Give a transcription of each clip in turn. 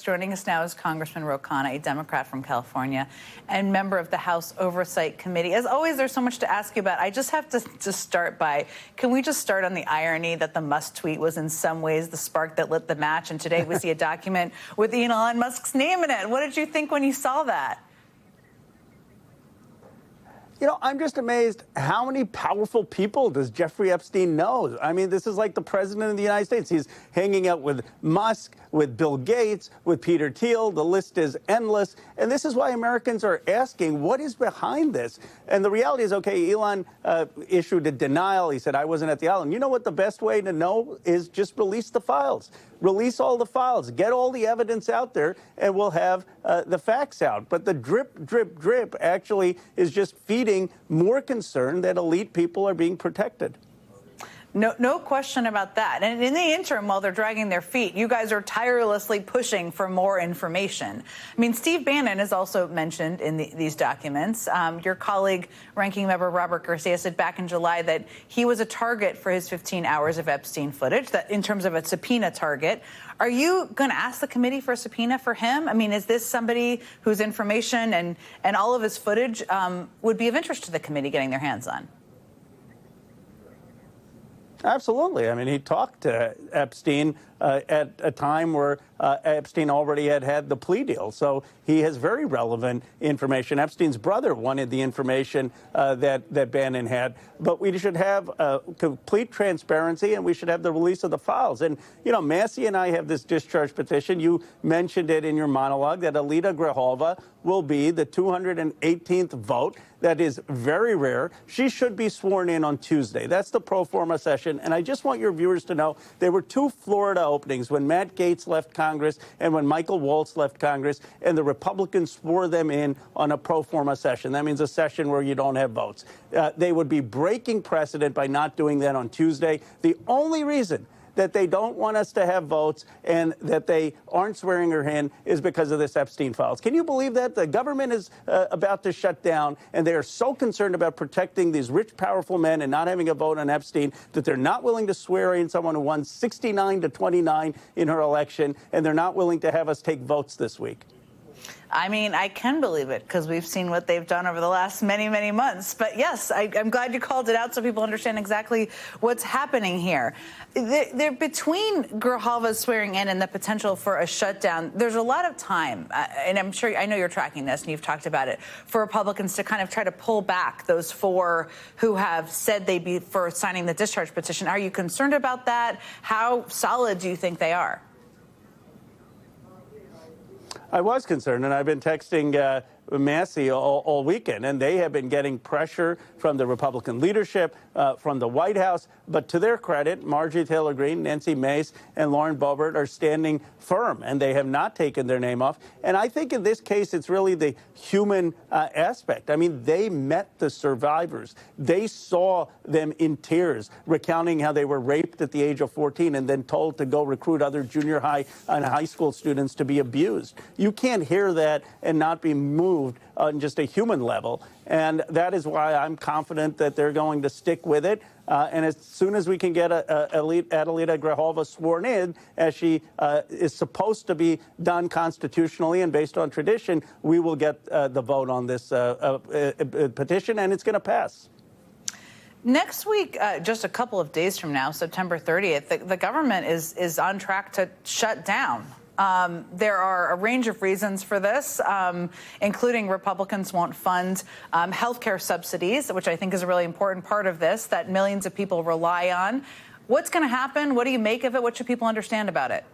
Joining us now is Congressman Khanna, a Democrat from California and member of the House Oversight Committee. As always, there's so much to ask you about. I just have to just start by, can we just start on the irony that the Musk tweet was in some ways the spark that lit the match, and today we see a document with Elon Musk's name in it. What did you think when you saw that? You know, I'm just amazed how many powerful people does Jeffrey Epstein know? I mean, this is like the president of the United States. He's hanging out with Musk, with Bill Gates, with Peter Thiel. The list is endless. And this is why Americans are asking, what is behind this? And the reality is, okay, Elon issued a denial. He said, I wasn't at the island. You know what the best way to know is just release the files. Release all the files, get all the evidence out there, and we'll have the facts out. But the drip, drip, drip actually is just feeding more concern that elite people are being protected. No question about that. And in the interim, while they're dragging their feet, you guys are tirelessly pushing for more information. I mean, Steve Bannon is also mentioned in these documents. Your colleague, Ranking Member Robert Garcia, said back in July that he was a target for his 15 hours of Epstein footage, that in terms of a subpoena target. Are you going to ask the committee for a subpoena for him? I mean, is this somebody whose information and all of his footage would be of interest to the committee getting their hands on? Absolutely. I mean, he talked to Epstein at a time where Epstein already had the plea deal. So he has very relevant information. Epstein's brother wanted the information that Bannon had. But we should have complete transparency, and we should have the release of the files. And, you know, Massey and I have this discharge petition. You mentioned it in your monologue that Alita Grijalva will be the 218th vote. That is very rare. She should be sworn in on Tuesday. That's the pro forma session. And I just want your viewers to know there were two Florida openings when Matt Gaetz left Congress and when Michael Waltz left Congress, and the Republicans swore them in on a pro forma session. That means a session where you don't have votes. They would be breaking precedent by not doing that on Tuesday. The only reason that they don't want us to have votes and that they aren't swearing her in is because of this Epstein files. Can you believe that? The government is about to shut down, and they are so concerned about protecting these rich, powerful men and not having a vote on Epstein that they're not willing to swear in someone who won 69-29 in her election, and they're not willing to have us take votes this week. I mean, I can believe it because we've seen what they've done over the last many, many months. But yes, I'm glad you called it out so people understand exactly what's happening here. Between Grijalva's swearing in and the potential for a shutdown, there's a lot of time, and I know you're tracking this and you've talked about it, for Republicans to kind of try to pull back those four who have said they'd be for signing the discharge petition. Are you concerned about that? How solid do you think they are? I was concerned, and I've been texting Massey all weekend, and they have been getting pressure from the Republican leadership, from the White House. But to their credit, Marjorie Taylor Greene, Nancy Mace, and Lauren Boebert are standing firm, and they have not taken their name off. And I think in this case, it's really the human aspect. I mean, they met the survivors. They saw them in tears, recounting how they were raped at the age of 14 and then told to go recruit other junior high and high school students to be abused. You can't hear that and not be moved on just a human level. And that is why I'm confident that they're going to stick with it. And as soon as we can get Alita Grijalva sworn in, as she is supposed to be done constitutionally and based on tradition, we will get the vote on this petition, and it's going to pass. Next week, just a couple of days from now, September 30th, the government is on track to shut down. There are a range of reasons for this, including Republicans won't fund health care subsidies, which I think is a really important part of this, that millions of people rely on. What's going to happen? What do you make of it? What should people understand about it?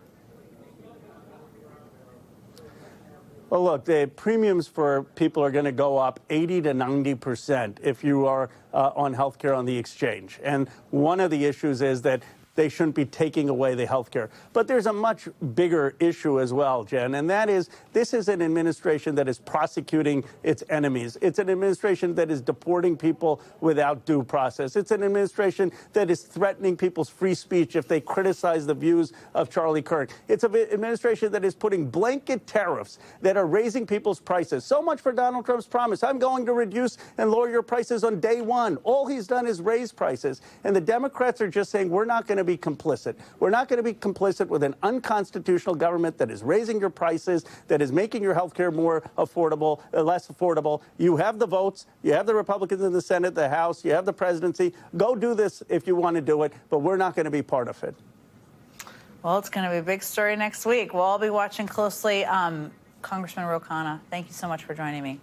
Well, look, the premiums for people are going to go up 80 to 90% if you are on health care on the exchange. And one of the issues is that they shouldn't be taking away the health care. But there's a much bigger issue as well, Jen, and that is this is an administration that is prosecuting its enemies. It's an administration that is deporting people without due process. It's an administration that is threatening people's free speech if they criticize the views of Charlie Kirk. It's an administration that is putting blanket tariffs that are raising people's prices. So much for Donald Trump's promise. I'm going to reduce and lower your prices on day one. All he's done is raise prices. And the Democrats are just saying we're not going to to be complicit. We're not going to be complicit with an unconstitutional government that is raising your prices, that is making your health care more affordable, less affordable. You have the votes. You have the Republicans in the Senate, the House. You have the presidency. Go do this if you want to do it, but we're not going to be part of it. Well, it's going to be a big story next week. We'll all be watching closely. Congressman Khanna, thank you so much for joining me.